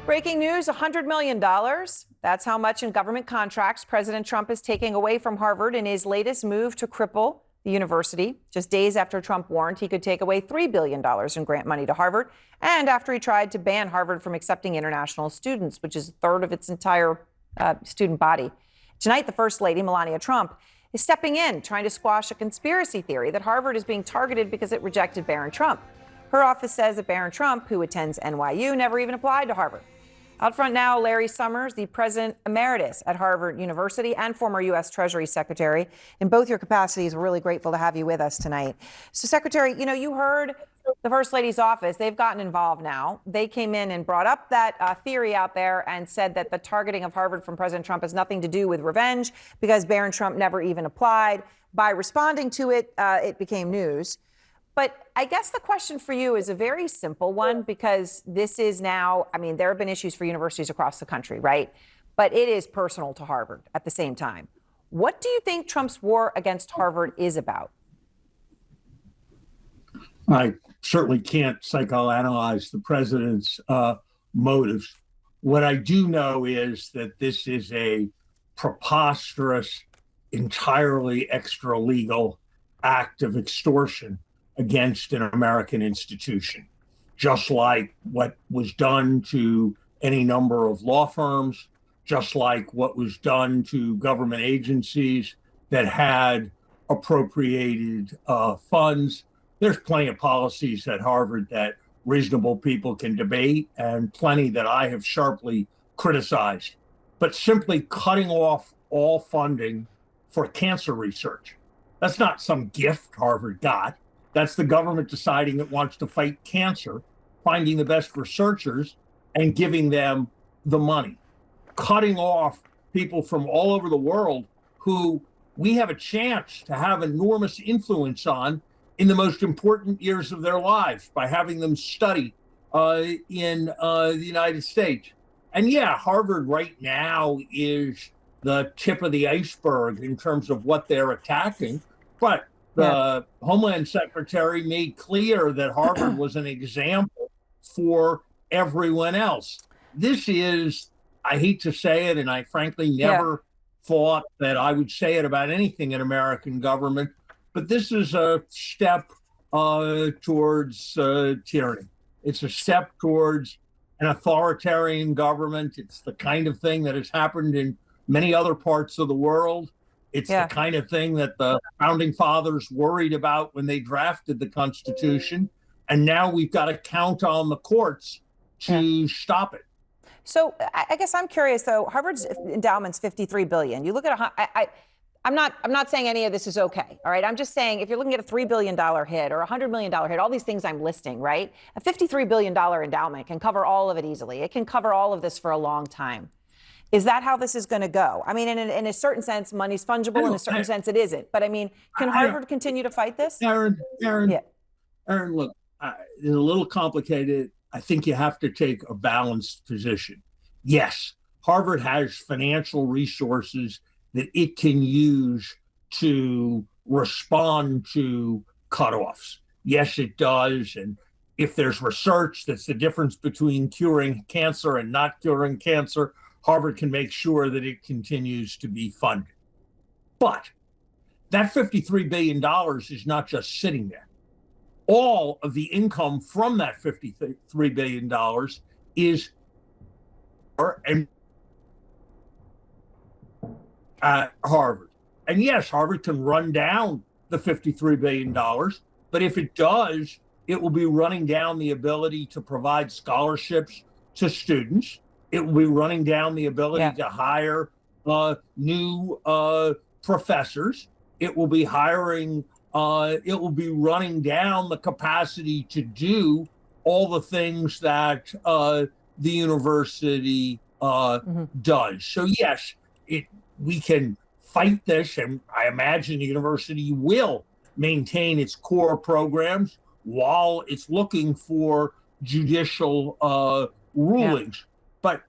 Breaking news, $100 million. That's how much in government contracts President Trump is taking away from Harvard in his latest move to cripple the university. Just days after Trump warned he could take away $3 billion in grant money to Harvard, and after he tried to ban Harvard from accepting international students, which is a third of its entire student body. Tonight, the First Lady, Melania Trump, is stepping in, trying to squash a conspiracy theory that Harvard is being targeted because it rejected Barron Trump. Her office says that Barron Trump, who attends NYU, never even applied to Harvard. OutFront now, Larry Summers, the president emeritus at Harvard University and former U.S. Treasury Secretary. In both your capacities, we're really grateful to have you with us tonight. So, Secretary, you heard the First Lady's office. They've gotten involved now. They came in and brought up that theory out there and said that the targeting of Harvard from President Trump has nothing to do with revenge because Barron Trump never even applied. By responding to it, it became news. But I guess the question for you is a very simple one, because this is now, there have been issues for universities across the country, right? But it is personal to Harvard at the same time. What do you think Trump's war against Harvard is about? I certainly can't psychoanalyze the president's motives. What I do know is that this is a preposterous, entirely extra-legal act of extortion against an American institution, just like what was done to any number of law firms, just like what was done to government agencies that had appropriated funds. There's plenty of policies at Harvard that reasonable people can debate, and plenty that I have sharply criticized. But simply cutting off all funding for cancer research, that's not some gift Harvard got. That's the government deciding it wants to fight cancer, finding the best researchers and giving them the money. Cutting off people from all over the world who we have a chance to have enormous influence in the most important years of their lives by having them study in the United States. And yeah, Harvard right now is the tip of the iceberg in terms of what they're attacking, but the Homeland Secretary made clear that Harvard was an example for everyone else. This is, I hate to say it, and I frankly never thought that I would say it about anything in American government, but this is a step towards tyranny. It's a step towards an authoritarian government. It's the kind of thing that has happened in many other parts of the world. It's the kind of thing that the founding fathers worried about when they drafted the Constitution. And now we've got to count on the courts to stop it. So I guess I'm curious, though. Harvard's endowment's $53 billion. You look at I'm not saying any of this is okay. All right. I'm just saying if you're looking at a $3 billion hit or a $100 million hit, all these things I'm listing, right? A $53 billion endowment can cover all of it easily. It can cover all of this for a long time. Is that how this is going to go? In a certain sense, money's fungible. In a certain sense, it isn't. But can Harvard continue to fight this? Erin, look, it's a little complicated. I think you have to take a balanced position. Yes, Harvard has financial resources that it can use to respond to cutoffs. Yes, it does. And if there's research that's the difference between curing cancer and not curing cancer, Harvard can make sure that it continues to be funded. But that $53 billion is not just sitting there. All of the income from that $53 billion is at Harvard. And yes, Harvard can run down the $53 billion, but if it does, it will be running down the ability to provide scholarships to students. It will be running down the ability to hire new professors. It will be hiring, it will be running down the capacity to do all the things that the university does. So yes, we can fight this, and I imagine the university will maintain its core programs while it's looking for judicial rulings. But